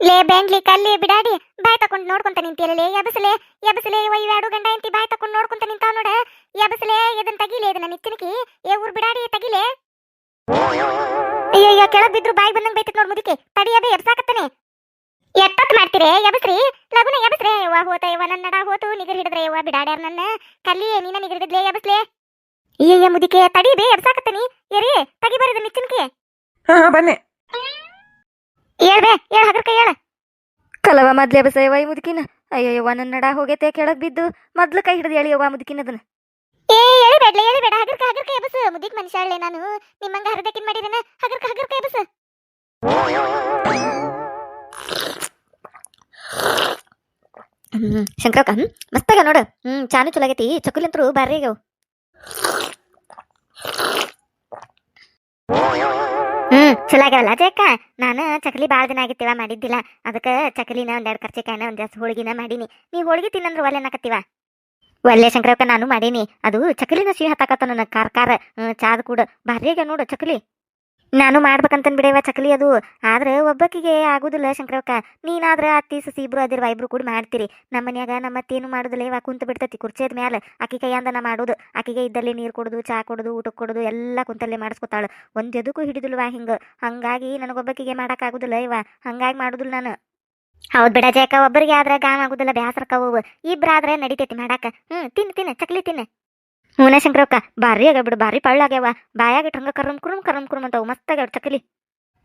ಲೇ ಬೆಂಗ್ಲಿ ಕಲ್ಲಿ ಬಿಡಾಡಿ ಬಾಯ್ ತಕೊಂಡ್ ನೋಡ್ಕೊಂತ ನಿಂತಿಯಲ್ಲೇ ಎಬಸಲೆ ಎಬಸಲೆ ಇವೆರಡು ಗಂಡ ಎಂತಿ ಬಾಯ್ ತಕೊಂಡ್ ನೋಡ್ಕೊಂತ ನಿಂತಾವ ನೋಡ ಎಬಸಲೆ ಇದನ್ನ ತಗಿಲೆ ಇದನ್ನ ನಿಚ್ಚನಿಕಿ ಏ ಊರ್ ಬಿಡಾಡಿ ತಗಿಲೆ ಅಯ್ಯಯ್ಯ ಕೆಳಗ್ ಬಿದ್ರು ಬಾಯ್ ಬಂದಂಗ್ ಬೈತತ್ ನೋಡ್ ಮುದಿಕೆ ತಡಿಯಬೇ ಎಬ್ಸಾಕತ್ತಾನೆ ಎಟ್ಟತ್ ಮಾಡ್ತೀರಿ ಎಬಸ್ರಿ ಲಗುನ ಎಬಸ್ರೆ ಯವ್ವ ಹೋತ ಯವ್ವ ನನ್ನ ನಡ ಹೋತು ನಿಗರ್ ಹಿಡಿದ್ರೆ ಯವ್ವ ಬಿಡಾಡ್ಯಾರ ನನ್ನ ಕಲ್ಲಿ ನೀನ ನಿಗರ್ ಹಿಡಿದ್ಲೆ ಎಬಸ್ಲೆ ಅಯ್ಯಯ್ಯ ಮುದಿಕೆ ತಡಿಬೇ ಎಬ್ಸಾಕತ್ತಾನಿ ಏರಿ ತಗಿಬಾರಿದ ನಿಚ್ಚನಿಕಿ ಹಾ ಬನ್ನಿ ಹೇಳ್ಬೇ ಹೇಳ್ ಹಗರ್ ಕೈ ಹೇಳ ಕಲವ ಮೊದ್ಲೇ ಬಸಯ್ಯವ ಈ ಮುದುಕಿನ ಅಯ್ಯಯ್ಯವ್ವ ನನ್ನ ನಡ ಹೋಗೈತೆ ಕೆಳಗ್ ಬಿದ್ದು ಮೊದ್ಲು ಕೈ ಹಿಡಿದು ಎಳಿಯವ್ವ ಮುದುಕಿನದನ್ನ ಏ ಎಳಿಬೇಡ್ಲೆ ಎಳಿಬೇಡ ಹಗರ್ಕ ಹಗರ್ಕ ಎಬಸ್ ಮುದಿಕ್ ಮನುಷ್ಯಾಳ್ಳೆ ನಾನು ನಿಮ್ಮಂಗ ಹರದಕ್ಕಿನ್ ಮಾಡಿದನ ಹಗರ್ಕ ಹಗರ್ಕ ಎಬಸ್ ಶಂಕರಕ್ಕ ಮಸ್ತಾಗ ನೋಡು ಚಾನು ಚಲಾಗೈತಿ ಚಕುಲಂತ್ರು ಬಾರಿ ಆಗ್ಯಾವ ಚಲೋ ಆಗ್ಯಾವಲ್ಲ ಅಜಯಕ್ಕ ನಾನು ಚಕಲಿ ಭಾಳ ದಿನ ಆಗಿತ್ತೀವ ಮಾಡಿದ್ದಿಲ್ಲ ಅದಕ್ಕೆ ಚಕಲಿನ ಒಂದೆರಡು ಕರ್ಚಿಕಾಯನ ಒಂದ್ ಜಾಸ್ತಿ ಹೋಳಿಗೆನ ಮಾಡೀನಿ ನೀ ಹೋಳಿಗೆ ತಿನ್ನಂದ್ರ ಒಲ್ಲೆ ಅನ್ನಕತ್ತೀವ ಒಲ್ಲೆ ಶಂಕರಕ್ಕ ನಾನು ಮಾಡೀನಿ ಅದು ಚಕಲಿನ ಸಿಹಿ ಹತ್ತಾಕತ್ತ ನನ್ನ ಖಾರ ಚಾದ ಕೂಡ ಭಾರಿ ಆಗ್ಯಾವ ನೋಡು ಚಕಲಿ ನಾನು ಮಾಡ್ಬೇಕಂತನ್ ಬಿಡೇವ ಚಕಲಿ ಅದು ಆದ್ರೆ ಒಬ್ಬಕಿಗೆ ಆಗುದಿಲ್ಲ ಶಂಕರಕ್ಕ ನೀನಾದ್ರ ಅತ್ತಿ ಸಸಿ ಇಬ್ರು ಅದಿರ್ವ ಇಬ್ರು ಕೂಡ ಮಾಡ್ತೀರಿ ನಮ್ಮ ಮನ್ಯಾಗ ನಮ್ಮತ್ತೇನು ಮಾಡುದಿಲ್ಲ ಇವ ಕುಂತ ಬಿಡ್ತತಿ ಕುರ್ಚೇದ ಮ್ಯಾಲ ಆಕಿ ಕೈಯಾಂದ ನಾ ಮಾಡೋದು ಆಕಿಗೆ ಇದ್ದಲ್ಲಿ ನೀರು ಕೊಡುದು ಚಾ ಕೊಡುದು ಊಟಕ್ಕೆ ಕೊಡುದು ಎಲ್ಲ ಕುಂತಲ್ಲೇ ಮಾಡಿಸ್ಕೊತಾಳು ಒಂದ್ ಎದಕ್ಕೂ ಹಿಡಿದಿಲ್ವಾ ಹಂಗಾಗಿ ನನಗೊಬ್ಬಕಿಗೆ ಮಾಡಕ್ ಆಗುದಿಲ್ಲ ಇವ ಹಂಗಾಗಿ ಮಾಡುದಿಲ್ಲ ನಾನು ಹೌದ್ ಬಿಡ ಜಯಕ ಒಬ್ಬರಿಗೆ ಆದ್ರೆ ಗಾಮ್ ಆಗುದಿಲ್ಲ ಬ್ಯಾಸರಕ್ಕವು ಇಬ್ರಾದ್ರೆ ನಡಿತೈತಿ ಮಾಡಾಕ ತಿನ್ನ ಚಕ್ಲಿ ತಿನ್ನ ಹೂನ ಶಂಕರಕ್ಕ ಬಾರಿ ಆಗ್ಯಾವ ಬಿಡು ಬಾರಿ ಪಳ್ಳಾಗ್ಯಾವ ಬಾಯಾಗಿಟ್ಟು ಹಂಗ ಕರಂ ಕುರುಮ್ ಅಂತವು ಮಸ್ತ್ ಆಗ್ಯಾವ ಚಕಲಿ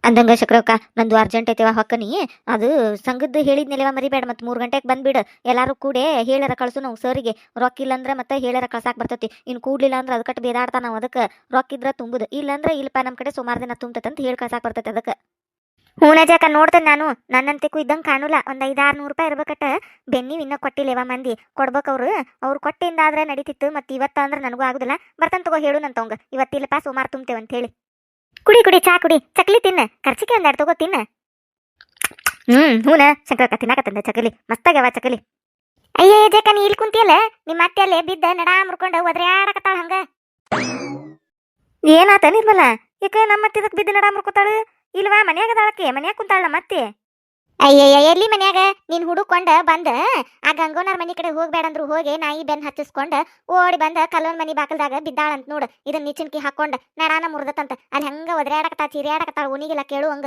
ಅಂದಂಗ ಶಂಕರಕ್ಕ ನಂದು ಅರ್ಜೆಂಟ್ ಐತೆವ ಹೊಕ್ಕನಿ ಅದು ಸಂಘದ್ದು ಹೇಳಿದ್ನೆಲೆವ ಮರಿಬೇಡ ಮತ್ 3 ಗಂಟೆಗೆ ಬಂದ್ಬಿಡು ಎಲ್ಲಾರು ಕೂಡೆ ಹೇಳರ ಕಳ್ಸು ನಾವು ಸರಿಗೆ ರೊಕ್ಕ ಇಲ್ಲಂದ್ರ ಮತ್ತೆ ಹೇಳರ ಕಳ್ಸಾಕ್ ಬರ್ತತಿ ಇನ್ ಕೂಡ್ಲಿಲ್ಲ ಅಂದ್ರ ಅದಕ್ಕೆ ಬೇದಾಡ್ತಾ ನಾವು ಅದಕ್ಕೆ ರೊಕ್ಕ ಇದ್ರ ತುಂಬುದು ಇಲ್ಲಂದ್ರ ಇಲ್ಪ ನಮ್ ಕಡೆ ಸುಮಾರು ದಿನ ತುಂಬತಂತ ಹೇಳಿ ಕಳ್ಸಾಕ್ ಬರ್ತೈತಿ ಅದಕ್ಕೆ ಹೂನಜಾಕ ನೋಡ್ತೇನೆ ನಾನು ನನ್ನಂತೆಗೂ ಇದ್ದಂಗೆ ಕಾಣುಲ್ಲ ಒಂದ್ 500-600 ರೂಪಾಯಿ ಇರ್ಬೇಕಟ್ಟ ಬೆನ್ನಿವ್ ಇನ್ನೂ ಕೊಟ್ಟಿಲ್ಲೇವ ಮಂದಿ ಕೊಡ್ಬೇಕವ್ರು ಅವ್ರು ಕೊಟ್ಟಿಂದ ಆದ್ರೆ ನಡೀತಿತ್ತು ಮತ್ತೆ ಇವತ್ತ ಅಂದ್ರೆ ನನಗೂ ಆಗುದಿಲ್ಲ ಬರ್ತಾನ ತಗೋ ಹೇಳು ನಂತವಂಗ ಇವತ್ತಿಲ್ಲಪ್ಪ ಸುಮಾರು ತುಂಬ್ತೇವೆ ಅಂತ ಹೇಳಿ ಕುಡಿ ಚಾ ಕುಡಿ ಚಕ್ಲಿ ತಿನ್ನ ಖರ್ಚಿಗೆ ಒಂದೆರಡು ತಗೋ ತಿನ್ನ ಹೂನ ಶಂಕರಕ್ಕ ತಿನ್ನಕತ್ತಂದೆ ಚಕಲಿ ಮಸ್ತಾಗ್ಯಾವ ಚಕಲಿ ಅಯ್ಯೇ ಜಕ ನೀ ಇಲ್ಲಿ ಕುಂತಿಯಲ್ಲ ನಿಮ್ಮ ಅತ್ತೆ ಅಲ್ಲೇ ಬಿದ್ದ ನಡಾ ಮುರ್ಕೊಂಡು ಒದ್ರ್ಯಾಡಕತ್ತಾಳ ಹಂಗ ಏನಾತ ನಿರ್ಮಲ ಈಗ ನಮ್ಮತ್ತೆ ಇದಕ್ ಬಿದ್ದು ನಡ ಮುರ್ಕೋತಾಳು ಇಲ್ವಾ ಮನ್ಯಾಗದಾಳಕ್ಕೆ ಮನ್ಯಾಗ ಕುಂತಾಳ ಮತ್ತೆ ಅಯ್ಯಯ್ಯ ಎಲ್ಲಿ ಮನ್ಯಾಗ ನೀನ್ ಹುಡುಕೊಂಡ ಬಂದ ಆ ಗಂಗೋನರ್ ಮನಿ ಕಡೆ ಹೋಗ್ಬೇಡಂದ್ರು ಹೋಗಿ ನಾಯಿ ಬೆನ್ ಹತ್ತಿಸ್ಕೊಂಡ ಓಡಿ ಬಂದ ಕಲ್ಲೋನ್ ಮನಿ ಬಾಕಲ್ದಾಗ ಬಿದ್ದಾಳಂತ ನೋಡು ಇದನ್ನ ನಿಚ್ಚನ್ಕಿ ಹಾಕೊಂಡ ನಡಾನ ಮುರ್ದತಂತ ಅಲ್ಲಿ ಹಂಗ ಒದ್ರ್ಯಾಡಕತ್ತಾಳ ಚಿರಿಯಾಡಕತ್ತಾಳ ಉನಿಗಿಲ್ಲ ಕೇಳು ಹಂಗ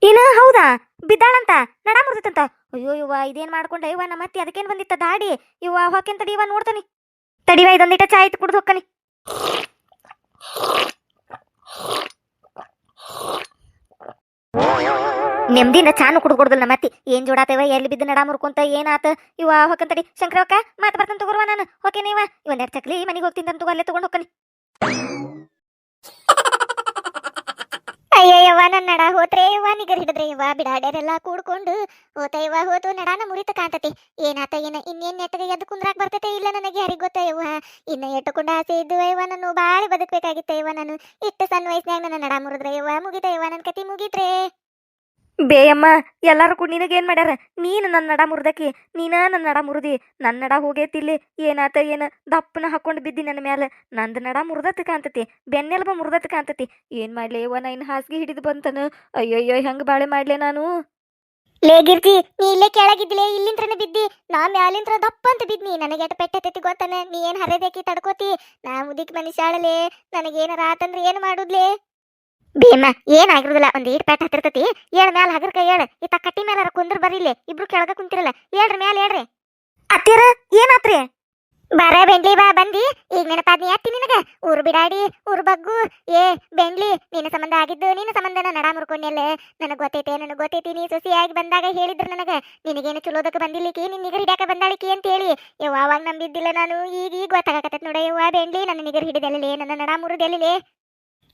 ಏನ ಹೌದಾ ಬಿದ್ದಾಳಂತ ನಡ ಮುರ್ದತಂತ ಅಯ್ಯೋ ಇವ ಇದೇನ್ ಮಾಡ್ಕೊಂಡ ಇವ ನಮ್ಮತ್ತೆ ಅದಕ್ಕೇನ್ ಬಂದಿತ್ತ ದಾಡಿ ಇವ ಹೊಕ್ಕೇನ್ ತಡಿ ಇವ ನೋಡ್ತಾನಿ ತಡಿವ ಇದೊಂದಿಟ ಚಾ ಆಯ್ತು ಕುಡ್ದು ಹೋಗ್ತಾನಿ ನೆಮ್ಮದಿನ ಚಾನು ಕುಡ್ಕೊಡ್ದಲ್ಲ ಮತ್ತೆ ಏನ್ ಜೋಡಾತೇವ ಎಲ್ಲಿ ಬಿದ್ದು ನಡ ಮುರ್ಕೊಂತ ಏನಾತ ಇವ ಹೊಕ್ಕಂತಡಿ ಶಂಕರಕ್ಕ ಮಾತು ಬರ್ತಾನ ತಗೋರ್ವ ನಾನು ಓಕೆನೇ ಇವ ಒಂದೆರಡು ಚಕ್ಲಿ ಮನೆಗೆ ಹೋಗ್ತೀನಿ ತಗೋ ಅಲ್ಲೇ ತಗೊಂಡ್ ಹೋಗ್ತಾನೆ ಅಯ್ಯಯ್ಯವ್ವ ನನ್ನ ನಡ ಹೋತ್ರೆ ಯವ್ವ ನಿಗರ್ ಹಿಡಿದ್ರೆ ಯವ್ವ ಬಿಡಾಡ್ಯಾರೆಲ್ಲ ಕೂಡ್ಕೊಂಡು ಹೋತ ಹೋತು ನಡಾನ ಮುರಿತ ಕಾಣ್ತತಿ ಏನಾತ ಏನ ಇನ್ನೇನ್ ನೆಟ್ಟಗೆ ಎದ್ದು ಕುಂದ್ರಾಕ್ ಬರ್ತೈತೆ ಇಲ್ಲ ನನಗೆ ಯಾರಿಗ್ ಗೊತ್ತ ಯವ್ವ ಇನ್ನ ಎಟ್ಟುಕೊಂಡ ಆಸೆ ಇದ್ದು ಯವ್ವ ನಾನು ಬಾಳಿ ಬದುಕ್ಬೇಕಾಗಿತ್ತ ಯವ್ವ ನಾನು ಇಟ್ಟು ಸಣ್ಣ ವಯಸ್ಸಿನಾಗ ನನ್ನ ನಡ ಮುರಿದ್ರೆ ಯವ್ವ ಮುಗಿತ ಯವ್ವ ನನ್ ಕತಿ ಮುಗಿತ್ರೆ ಬೇಯಮ್ಮ ಎಲ್ಲಾರು ಕೂಡ ನಿನಗೇನ್ ಮಾಡ್ಯಾರ ನೀನು ನನ್ನ ನಡ ಮುರ್ದಕಿ ನೀನ ನನ್ನ ನಡ ಮುರಿದಿ ನನ್ನ ನಡ ಹೋಗೈತಿಲ್ಲಿ ಏನಾತ ಏನ ದಪ್ಪನ ಹಾಕೊಂಡು ಬಿದ್ದಿ ನನ್ನ ಮ್ಯಾಲ ನಂದು ನಡ ಮುರ್ದತ್ ಕಾಣ್ತತಿ ಬೆನ್ನೆಲ್ಬ ಮುರ್ದತ್ ಕಾಣ್ತತಿ ಏನ್ ಮಾಡ್ಲಿ ಇವ ನಾ ಇನ್ ಹಾಸಿಗೆ ಹಿಡಿದು ಬಂತನ ಅಯ್ಯಯ್ಯೋ ಹೆಂಗ್ ಬಾಳೆ ಮಾಡ್ಲೆ ನಾನು ಲೇಗಿರ್ತಿ ನೀ ಇಲ್ಲೇ ಕೆಳಗಿದ್ದಿಲೆ ಇಲ್ಲಿಂತ್ರನ ಬಿದ್ದಿ ನಾ ಮ್ಯಾಲಿಂತ್ರ ದಪ್ಪ ಅಂತ ಬಿದ್ನಿ ನನಗೆ ಎಟ್ ಪೆಟ್ಟೈತಿ ಗೊತ್ತನ ನೀ ಏನ್ ಹರಿದೇಕಿ ತಡ್ಕೋತಿ ನಾ ಮುದಿಕ್ ಮನುಷ್ಯಾಳಲೆ ನನಗೇನಾರ ಆತಂದ್ರೆ ಏನ್ ಮಾಡುದ್ಲೆ ಭೀಮ ಏನಾಗಿರುದಿಲ್ಲ ಒಂದ್ ಈಟ್ ಪೆಟ್ಟ ಹತ್ತಿರ್ತತಿ ಏಳ್ ಮ್ಯಾಲ ಹಗರ್ಕ ಏಳ ಇತ್ತ ಕಟ್ಟಿ ಮ್ಯಾಲ ಕುಂದ್ರ ಬರಿಲೆ ಇಬ್ರು ಕೆಳಗ ಕುಂತಿರಲ್ಲ ಏಳ್ರಿ ಮ್ಯಾಲ ಏಳ್ರಿ ಅತ್ತೀರ ಏನಾತ್ರಿ ಬರ ಬೆಂಡ್ಲಿ ಬಾ ಬಂದಿ ಈಗ ನೆನಪಾದ್ನಿ ಅತ್ತಿ ನಿನಗ ಊರು ಬಿಡಾಡಿ ಊರು ಬಗ್ಗು ಏ ಬೆಂಡ್ಲಿ ನಿನ್ನ ಸಂಬಂಧ ಆಗಿದ್ದು ನಿನ್ನ ಸಂಬಂಧನ ನಡ ಮುರ್ಕೊಂಡೆಲ್ಲ ನನಗ್ ಗೊತ್ತೈತಿ ನೀ ಸೊಸಿಯಾಗಿ ಬಂದಾಗ ಹೇಳಿದ್ರು ನನಗ ನಿನಗೇನು ಚಲೋದಕ್ಕೆ ಬಂದಿಲ್ಲಿಕಿ ನಿನ್ ನಿಗರ್ ಹಿಡ್ಯಾಕ ಬಂದಾಳಿಕಿ ಅಂತ ಹೇಳಿ ಯಾವಾಗ ನಂಬಿದ್ದಿಲ್ಲ ನಾನು ಈಗ ಗೊತ್ತಾಗಕತ್ತ ನೋಡ ಯವ್ವ ಬೆಂಡ್ಲಿ ನನ್ನ ನಿಗರ್ ಹಿಡಿದಲ್ಲೇ ನನ್ನ ನಡ ಮುರಿದೆಲ್ಲೇ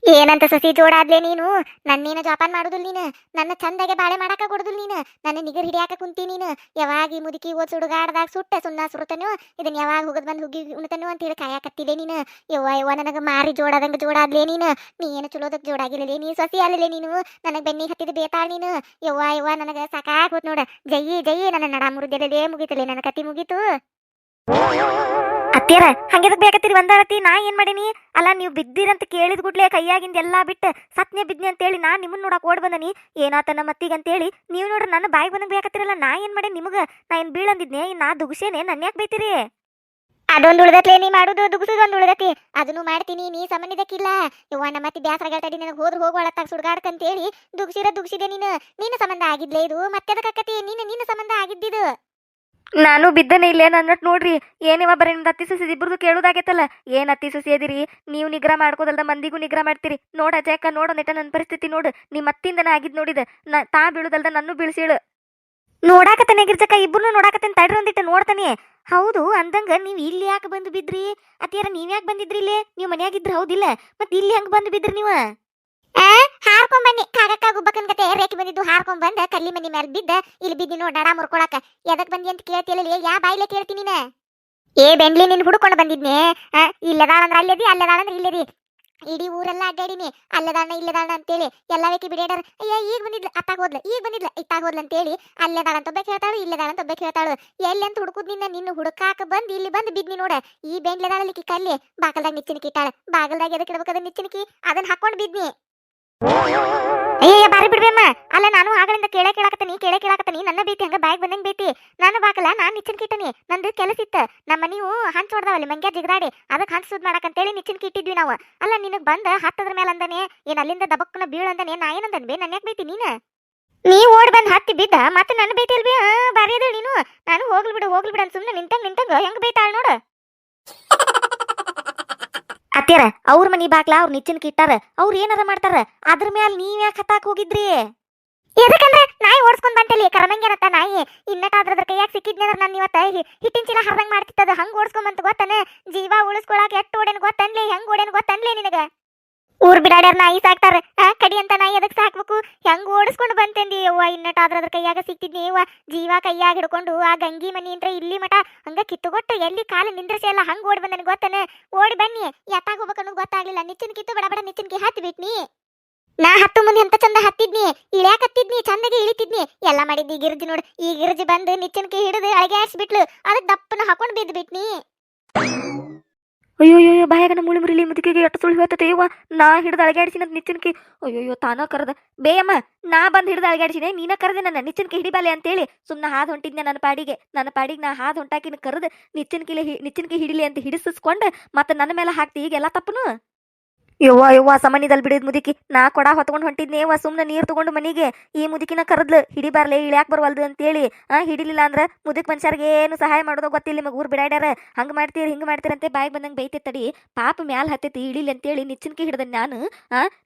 ಏನಂತ ಸಸಿ ಜೋಡಾದ್ಲೆ ನೀನು ನನ್ನೇನ ಜೋಪಾನ ಮಾಡುದಿಲ್ಲ ನೀನು ನನ್ನ ಚಂದಾಗೆ ಬಾಳೆ ಮಾಡಾಕ ಕೊಡುದಿಲ್ಲ ನೀನು ನನ್ನ ನಿಗರ್ ಹಿಡಿಯಾಕ ಕುಂತಿ ನೀನು ಯಾವಾಗ ಈ ಮುದುಕಿ ಓದ್ ಸುಡುಗಾಡ್ದಾಗ ಸುಟ್ಟ ಸುಣ್ಣ ಸುರುತನೋ ಇದನ್ನ ಯಾವಾಗ ಹೋಗದ್ ಬಂದು ಹುಗ್ಗಿ ಉಣ್ತನೋ ಅಂತ ಹೇಳಿ ಕಾಯಕತ್ತಿದೆ ನೀನು ಯವ್ವ ನನಗ ಮಾರಿ ಜೋಡಾದಂಗ ಜೋಡಾದ್ಲೆ ನೀನು ನೀ ಏನು ಚಲೋದಕ್ ಜೋಡಾಗಿಲ್ಲಲೇ ನೀ ಸಸಿ ಅಲ್ಲಲೇ ನೀನು ನನಗ್ ಬೆನ್ನಿಗೆ ಹತ್ತಿದ ಬೇತಾಳ ನೀನು ಯವ್ವ ನನಗ ಸಾಕಾಗೋತ್ ನೋಡ ಜೈ ನನ್ನ ನಡ ಮುರಿದೆಲ್ಲೇ ಮುಗಿತಲೇ ನನ್ನ ಕತಿ ಮುಗೀತು ಅತ್ತಿಯರ ಹಂಗೆದಕ್ ಬೇಕತ್ತೀರಿ ಒಂದಾಳತಿ ನಾ ಏನ್ ಮಾಡೀನಿ ಅಲ್ಲ ನೀವು ಬಿದ್ದಿರಂತ ಕೇಳಿದ ಗುಡ್ಲೆ ಕೈಯಾಗಿಂದ ಎಲ್ಲಾ ಬಿಟ್ಟು ಸತ್ನೆ ಬಿದ್ನಿ ಅಂತೇಳಿ ನಾ ನಿಮ್ಮನ್ನ ನೋಡಕ್ ಓಡ್ ಬಂದನಿ ಏನಾತ ನಮ್ಮ ಅತ್ತಿಗೆ ಅಂತೇಳಿ ನೀವು ನೋಡ್ರಿ ನನ್ನ ಬಾಯಿ ಬಂದಂಗ್ ಬೇಕತ್ತೀರಲ್ಲ ನಾ ಏನ್ ಮಾಡೇನಿ ನಿಮಗ ನಾ ಏನ್ ಬೀಳಂದಿದ್ನೆ ನಾ ದುಗ್ಸೇನೆ ನನ್ನ ಯಾಕೆ ಬೈತೀರಿ ಅದೊಂದು ಉಳ್ದತ್ಲೆ ನೀ ಮಾಡುದು ದುಗ್ಸುದೊಂದು ಉಳ್ದತಿ ಅದನ್ನು ಮಾಡ್ತೀನಿ ನೀ ಸಮನಿದಕ್ಕಿಲ್ಲ ಯವ್ವ ನಮ್ಮ ಅತ್ತಿ ಬ್ಯಾಸರ ಗೆಳತಡಿ ನನಗೆ ಹೋದ್ರ ಹೋಗೋಳತ್ತಾಗ ಸುಡ್ಗಾಡ್ಕಂತೇಳಿ ದುಗ್ಸಿದೆ ನೀನು ಸಂಬಂಧ ಆಗಿದ್ಲೇ ಇದು ಮತ್ತೆ ಅದಕ್ಕತಿ ನೀನು ಸಂಬಂಧ ಆಗಿದ್ದಿದು ನಾನು ಬಿದ್ದನೆ ಇಲ್ಲೇ ನನ್ನ ನೋಡ್ರಿ ಏನಿವ ಬರೀ ನಿಮ್ದು ಅತ್ತಿ ಸಸಿ ಇಬ್ಬರದು ಕೇಳುದಾಗೈತಲ್ಲ ಏನ್ ಅತ್ತಿ ಸಸಿ ಅದಿರಿ ನೀವು ನಿಗ್ರಹ ಮಾಡ್ಕೋದಲ್ದ ಮಂದಿಗೂ ನಿಗ್ರಹ ಮಾಡ್ತೀರಿ ನೋಡ ಅಜ್ಜಕ್ಕ ನೋಡೋದಿಟ್ಟ ನನ್ನ ಪರಿಸ್ಥಿತಿ ನೋಡು ನಿಮ್ಮ ಅತ್ತಿಂದನ ಆಗಿದ್ ನೋಡಿದ ತಾ ಬೀಳುದಲ್ದ ನನ್ನೂ ಬೀಳ್ಸೀಳು ನೋಡಾಕತ್ತಾನೆ ಗಿರ್ಜಕ್ಕ ಇಬ್ಬರು ನೋಡಾಕತ್ತೇನೆ ತಡ್ರಿ ಒಂದಿಟ್ಟು ನೋಡ್ತಾನೆ ಹೌದು ಅಂದಂಗ ನೀವ್ ಇಲ್ಲಿ ಯಾಕೆ ಬಂದು ಬಿದ್ರಿ ಅತ್ತಿಯರ ನೀವ್ ಯಾಕೆ ಬಂದಿದ್ರಿ ಇಲ್ಲಿ ನೀವು ಮನ್ಯಾಗಿದ್ರ ಹೌದಿಲ್ಲ ಮತ್ ಇಲ್ಲಿ ಹೆಂಗ್ ಬಂದು ಬಿದ್ರಿ ನೀವು ಹಾರ್ಕೊಂಡ್ ಬನ್ನಿ ಕಾಗಕ್ಕ ಗುಬ್ಬಕ್ಕನ್ ಕತೆ ರೇಖೆ ಬಂದಿದ್ದು ಹಾರ್ಕೊಂಡ್ ಬಂದ ಕಲ್ಲಿ ಮನಿ ಮೇಲೆ ಬಿದ್ದ ಇಲ್ಲಿ ಬಿದ್ದಿ ನೋಡ್ ನಡ ಮುರ್ಕೊಳಕ ಎದಕ್ ಬಂದಿ ಅಂತ ಕೇಳ್ತಿಲ್ಲ ಯಾ ಬಾಯಿಲೆ ಕೇಳ್ತೀನಿ ನೀನ ಏ ಬೆಂಗ್ಲಿ ನಿನ್ ಹುಡುಕೊಂಡು ಬಂದಿದ್ನೆ ಇಲ್ಲದಾಳಂದ್ರ ಅಲ್ಲದಿ ಅಲ್ಲದಾಳಂದ್ರ ಇಲ್ಲದಿ ಇಡೀ ಊರೆಲ್ಲ ಅಡ್ಡಾಡಿನಿ ಇಲ್ಲದಾಳ ಅಂತೇಳಿ ಎಲ್ಲಾವೇಕಿ ಬಿಡಾಡರ್ ಅಯ್ಯ ಈಗ ಬಂದಿದ್ಲ ಅತ್ತಾಗ ಹೋದ್ಲ ಈಗ ಬಂದಿದ್ಲ ಇತ್ತಾಗ ಹೋದ್ಲ ಅಂತೇಳಿ ಅಲ್ಲದಾಳ ಅಂತ ಒಬ್ಬಕ್ಕೆ ಹೇಳ್ತಾಳು ಇಲ್ಲದಾಳ ಅಂತ ಒಬ್ಬಕ್ಕೆ ಹೇಳ್ತಾಳು ಎಲ್ಲಿ ಅಂತ ಹುಡುಕುದ್ ನಿನ್ನ ಹುಡುಕಾಕ ಬಂದ್ ಇಲ್ಲಿ ಬಂದ್ ಬಿದ್ನಿ ನೋಡ ಈ ಬೆಂಗ್ಲದಾಳಲಿಕ್ಕಿ ಕಲ್ಲಿ ಬಾಗಲ್ದಾಗ ನಿಚ್ಚಿನಕಿ ಇಟ್ಟಾಳ ಬಾಗಲ್ದಾಗ ಎದಕ್ಕೆ ಇಡ್ಬೇಕದ ನಿಚ್ಚಿನಕಿ ಅದನ್ನ ಹಾಕೊಂಡ್ ಬಿದ್ನಿ ಅಯ್ಯ ಬಾರಿ ಬಿಡ್ಬೇಮ್ಮ ಅಲ್ಲ ನಾನು ಆಗಳಿಂದ ಕೇಳಾಕತ್ತೀನಿ ನನ್ನ ಬೇತಿ ಹಂಗ ಬ್ಯಾಗ್ ಬಂದಂಗ್ ಬೇತಿ ನಾನು ಬಾಕಲ್ಲ ನಾನ್ ನಿಚ್ಚಿನ ಕಿಟ್ಟನಿ ನಂದು ಕೆಲಸ ಇತ್ತ ನಮ್ಮ ನೀವು ಹಂಚ್ ಹೊಡ್ದಾವಲ್ಲಿ ಮಂಗ್ಯ ಜಿಗದಾಡಿ ಅದಕ್ಕೆ ಹಂಚ್ ಸುದ್ ಮಾಡಕಂತೇಳಿ ನಿಚ್ಚಿನ ಇಟ್ಟಿದ್ವಿ ನಾವು ಅಲ್ಲ ನಿನಗ್ ಬಂದ ಹತ್ತದ್ರ ಮೇಲೆ ಅಂದಾನೆ ಏನ್ ಅಲ್ಲಿಂದ ದಬಕ್ಕನ ಬೀಳಂದಾನೆ ನಾ ಏನಂದನ್ ಬೇ ನನ್ನ ಯಾಕೆ ಬೇತಿ ನೀ ಓಡ್ ಬಂದ್ ಹತ್ತಿ ಬಿದ್ದ ಮತ್ತೆ ನನ್ನ ಬೇತಿ ಅಲ್ಬಿ ಬಾರಿ ಅದ ನೀನು ನಾನು ಹೋಗ್ಲಿ ಬಿಡು ಅಂತ ಸುಮ್ನೆ ನಿಂತಂಗ ಹೆಂಗ್ ಬೈತಾಳ ನೋಡ ಅತ್ಯಾರ ಅವ್ರ ಮನಿ ಬಾಕ್ಲಾ ಅವ್ರ ನಿಚ್ಚಿನ ಇಟ್ಟಾರ ಅವ್ರ ಏನಾರ ಮಾಡ್ತಾರ ಅದ್ರ ಮ್ಯಾಲ ನೀವ್ ಯಾಕೆ ಹತ್ತಾಕ್ ಹೋಗಿದ್ರಿ ಎದಕ್ಕಂದ್ರೆ ನಾಯಿ ಓಡಿಸ್ಕೊಂಡ್ ಬಂತಲ್ಲಿ ಕರಮಂಗ್ಯನತ್ತ ನಾಯಿ ಇನ್ನಟಾದ್ರ ಕೈಯಾಗ ಸಿಕ್ಕಿದ್ನಂದ್ರ ನಾನು ಇವತ್ತ ಹಿಟ್ಟಿನ ಚೀಲ ಹರ್ದಂಗ್ ಮಾಡ್ತಿತ್ತದ ಹಂಗ ಓಡಿಸ್ಕೊಂಡ್ ಬಂತ ಗೊತ್ತನ ಜೀವ ಉಳಿಸ್ಕೊಳಕ್ ಎಟ್ಟು ಓಡೇನ್ ಗೊತ್ತನ್ಲಿ ಹೆಂಗ್ ಓಡೇನ್ ಗೊತ್ತನ್ಲಿ ನಿನಗ ಊರ್ ಬಿಡಾಡ್ಯಾರ ನಾಯಿ ಸಾಕ್ತಾರ ಕಡಿ ಅಂತ ನಾಯಿ ಎದಕ್ ಸಾಕ್ಬೇಕು ಹೆಂಗ್ ಓಡಿಸ್ಕೊಂಡು ಬಂತಂದಿ ಅವ್ವ ಇನ್ನಟಾದ್ರ ಕೈಯಾಗ ಸಿಕ್ತಿದ್ನಿ ಅವ್ವ ಜೀವ ಕೈಯಾಗ ಹಿಡ್ಕೊಂಡು ಆ ಗಂಗಿ ಮನಿ ಅಂದ್ರೆ ಇಲ್ಲಿ ಮಠ ಹಂಗ ಕಿತ್ತುಗೊಟ್ಟು ಎಲ್ಲಿ ಕಾಲು ನಿಂದ್ರಸಿ ಎಲ್ಲ ಹಂಗ ಓಡಿ ಬಂದನ್ ಗೊತ್ತನ ಓಡಿ ಬನ್ನಿ ಎತ್ತಾಗ ಹೋಗ್ಬೇಕನ್ನೋದು ಗೊತ್ತಾಗ್ಲಿಲ್ಲ ನಿಚ್ಚಿನ ಕಿತ್ತು ಬಡ ನಿಚ್ಚಿನ್ಕಿ ಹತ್ತಿ ಬಿಟ್ನಿ ನಾ ಹತ್ತು ಮುಂದೆ ಎಂತ ಚಂದ ಹತ್ತಿದ್ನಿ ಇಳ್ಯಾಕ ಹತ್ತಿದ್ನಿ ಚಂದಗೆ ಇಳಿತಿದ್ನಿ ಎಲ್ಲ ಮಾಡಿದ್ನಿ ಗಿರ್ಜಿ ನೋಡು ಈ ಗಿರ್ಜಿ ಬಂದು ನಿಚ್ಚಿನ್ಕಿ ಹಿಡಿದು ಅಳಗ್ಯಾಡ್ಸ್ಬಿಟ್ಲು ಅದಕ್ಕೆ ದಪ್ಪನ ಹಾಕೊಂಡು ಬಿದ್ದು ಬಿಟ್ನಿ ಅಯ್ಯೋ ಬಾಯಾಗ ಮುಳಿ ಮುರಿಲಿ ಮುದುಕಿಗೆ ಎಟ್ಟು ಸುಳ್ಳು ಹೇಳ್ತೈತೆ ಯವ್ವ ನಾ ಹಿಡ್ದು ಅಳಗಾಡಿಸಿನ ನಿಚ್ಚಿನ್ಕಿ ಅಯ್ಯೋ ತಾನ ಕರೆದ ಬೇಯಮ್ಮ ನಾ ಬಂದು ಹಿಡ್ದು ಅಳಗಾಡಿಸಿನೆ ನೀನ ಕರೆದೆ ನನ್ನ ನಿಚ್ಚಿನ್ಕಿ ಹಿಡಿಬಾಲೆ ಅಂತೇಳಿ ಸುಮ್ಮನೆ ಹಾದು ಹೊಂಟಿದ್ನೆ ನನ್ನ ಪಾಡಿಗೆ ನಾ ಹಾದು ಹೊಂಟಾಕಿನ ಕರೆದು ನಿಚ್ಚಿನ್ಕಿ ಹಿಡಿಲಿ ಅಂತ ಹಿಡಿಸಿಸ್ಕೊಂಡು ಮತ್ತೆ ನನ್ನ ಮೇಲೆ ಹಾಕ್ತಿ ಈಗೆಲ್ಲ ತಪ್ಪನು ಯವ್ವ ಸಮನಿದಲ್ಲಿ ಬಿಡಿದ್ ಮುದುಕಿ ನಾ ಕೊಡ ಹೊತ್ಕೊಂಡು ಹೊಂಟಿದ್ನೇವ ಸುಮ್ಮನೆ ನೀರು ತಗೊಂಡು ಮನಿಗೆ ಈ ಮುದುಕಿನ ಕರೆದ್ಲು ಹಿಡಿಬಾರ್ಲೆ ಇಳ್ಯಾಕ್ ಬರವಲ್ದು ಅಂತೇಳಿ ಹಿಡಿಲಿಲ್ಲ ಅಂದ್ರ ಮುದುಕ್ ಮನುಷ್ಯರ್ಗೆ ಏನು ಸಹಾಯ ಮಾಡೋದೋ ಗೊತ್ತಿಲ್ಲ ನಿಮಗೆ ಊರ್ ಬಿಡಾಡ್ಯಾರ ಹಂಗ ಮಾಡ್ತೀರಿ ಹಿಂಗ ಮಾಡ್ತೀರಂತೆ ಬಾಯಿಗೆ ಬಂದಂಗೆ ಬೈತೈತಡಿ ಪಾಪ ಮ್ಯಾಲ ಹತ್ತೈತಿ ಇಳಿಲಿ ಅಂತೇಳಿ ನಿಚ್ಚಿನ್ಕಿ ಹಿಡ್ದ ನಾನು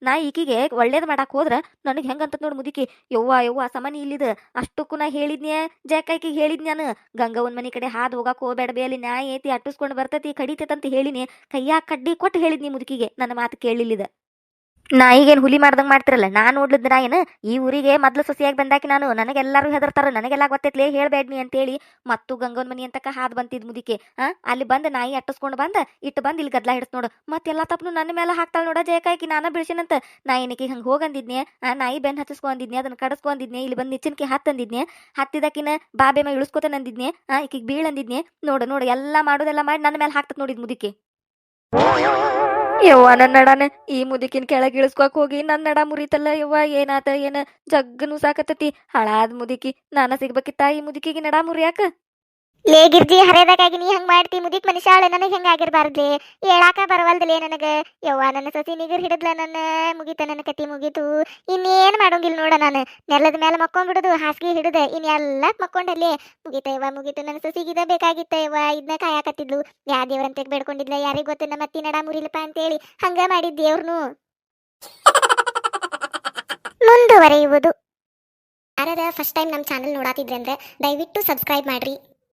ನಾ ಈಕಿಗೆ ಒಳ್ಳೇದ್ ಮಾಡಾಕ್ ಹೋದ್ರ ನನಗೆ ಹೆಂಗಂತ ನೋಡು ಮುದುಕಿ ಯವ್ವ ಸಮನಿ ಇಲ್ಲಿದ ಅಷ್ಟಕ್ಕೂ ನಾ ಹೇಳಿದ್ನ್ಯಾ ಜಾಕಾಯ್ಕಿಗೆ ಹೇಳಿದ್ ನಾನು ಗಂಗವನ್ ಮನಿ ಕಡೆ ಹಾದು ಹೋಗಾಕ್ ಹೋಗ್ಬೇಡ ಬೇಲಿ ನ್ಯಾಯ ಐತಿ ಅಟ್ಟಿಸ್ಕೊಂಡು ಬರ್ತೈತಿ ಕಡಿತೈತಂತ ಹೇಳಿನಿ ಕೈಯಾಗ ಕಡ್ಡಿ ಕೊಟ್ಟು ಹೇಳಿದ್ನಿ ಮುದುಕಿಗೆ ನನ್ನ ಮಾತು ಕೇಳಲಿಲ್ಲದ ನಾ ಈಗೇನು ಹುಲಿ ಮಾಡ್ದಂಗೆ ಮಾಡ್ತಿರಲ್ಲ ನಾನು ನೋಡ್ಲಿದ್ದ ನಾ ಏನು ಈ ಊರಿಗೆ ಮೊದ್ಲು ಸೊಸೆಯಾಗಿ ಬಂದಾಕಿ ನಾನು ನನಗೆಲ್ಲರೂ ಹೆದರ್ತಾರ ನನಗೆಲ್ಲ ಗೊತ್ತೈತ್ಲೇ ಹೇಳ್ಬೇಡ್ನಿ ಅಂತೇಳಿ ಮತ್ತು ಗಂಗವನ್ ಮನಿ ಅಂತಕ ಹಾದ್ ಬಂತಿದ್ ಮುದಿಕೆ ಅಲ್ಲಿ ಬಂದು ನಾಯಿ ಅಟ್ಟಿಸ್ಕೊಂಡು ಇಟ್ಟು ಬಂದು ಇಲ್ಲಿ ಗದ್ಲ ಹಿಡಿಸ್ ನೋಡು ಮತ್ತೆಲ್ಲ ತಪ್ಪನು ನನ್ನ ಮೇಲೆ ಹಾಕ್ತಾಳ ನೋಡ ಜಯಕಾಯ್ಕಿ ನಾನ ಬಿಳ್ಸಿನಂತ ನಾ ಏನಕ್ಕೆ ಹಂಗೆ ಹೋಗಂದಿದ್ನೆ ನಾಯಿ ಬೆನ್ ಹತ್ತಿಸ್ಕೊಂಡಿದ್ನೆ ಅದನ್ನ ಕಡಸ್ಕೊಂಡಿದ್ನೆ ಇಲ್ಲಿ ಬಂದು ನಿಚ್ಚಿನ್ಕಿ ಹತ್ತಂದಿದ್ನೆ ಹತ್ತಿದಕಿನ ಬಾಬೆಮ ಇಳಿಸ್ಕೋತ ಅಂದಿದ್ನೆ ಈಕಿಗೆ ಬೀಳಂದಿದ್ನೆ ನೋಡು ಎಲ್ಲ ಮಾಡೋದೆಲ್ಲ ಮಾಡಿ ನನ್ನ ಮೇಲೆ ಹಾಕ್ತತ್ ನೋಡಿದ್ ಮುದಿಕೆ ಯವ್ವ ನನ್ನ ನಡಾನ ಈ ಮುದುಕಿನ ಕೆಳಗೆ ಇಳಿಸ್ಕೋಕ್ ಹೋಗಿ ನನ್ನ ನಡ ಮುರಿತಲ್ಲ ಯವ್ವ ಏನಾತ ಏನ ಜಗ್ಗನು ಸಾಕತ್ತತಿ ಹಳಾದ್ ಮುದುಕಿ ನಾನ ಸಿಗ್ಬೇಕಿತ್ತ ಈ ಮುದುಕಿಗೆ ನಡ ಮುರಿಯಾಕ ಲೇ ಗಿರ್ಜಿ ಹರಿಯದಾಗಿ ನೀ ಹಂಗ ಮಾಡ್ತಿ ಮುದಿಕ್ ಮನುಷ್ಯಾಳ ನನಗೆ ಹೆಂಗ ಆಗಿರ್ಬಾರ್ದ್ಲಿ ಹೇಳಾಕ ಬರವಲ್ದಲೇ ನನಗ ಯವ್ವ ನನ್ನ ಸಸಿ ನಿಗರ್ ಹಿಡಿದ್ಲ ನನ್ನ ಮುಗಿತ ನನ್ನ ಕತಿ ಮುಗೀತು ಇನ್ನೇನ್ ಮಾಡೋಂಗಿಲ್ಲ ನೋಡ ನಾನು ನೆಲದ ಮೇಲೆ ಮಕ್ಕೊಂಡ್ಬಿಡುದು ಹಾಸಿಗೆ ಹಿಡಿದ ಇನ್ನೆಲ್ಲ ಮಕ್ಕೊಂಡಲ್ಲಿ ಮುಗೀತು ನನ್ನ ಸಸಿಗಿದ ಬೇಕಾಗಿತ್ತ ಯವ್ವ ಇದನ್ನ ಕಾಯಕತ್ತಿದ್ಲು ಯಾ ದೇವ್ರಂತೆ ಬೇಡ್ಕೊಂಡಿದ್ಲ ಯಾರಿಗ ಗೊತ್ತ ನಮ್ಮ ಅತ್ತಿ ನಡ ಮುರಿಲಪ್ಪ ಅಂತೇಳಿ ಹಂಗ ಮಾಡಿದ್ ದೇವ್ರನು ಮುಂದುವರೆಯುವುದು ಯಾರ ಫಸ್ಟ್ ಟೈಮ್ ನಮ್ಮ ಚಾನಲ್ ನೋಡಾತಿದ್ರೆ ಅಂದ್ರೆ ದಯವಿಟ್ಟು ಸಬ್ಸ್ಕ್ರೈಬ್ ಮಾಡ್ರಿ.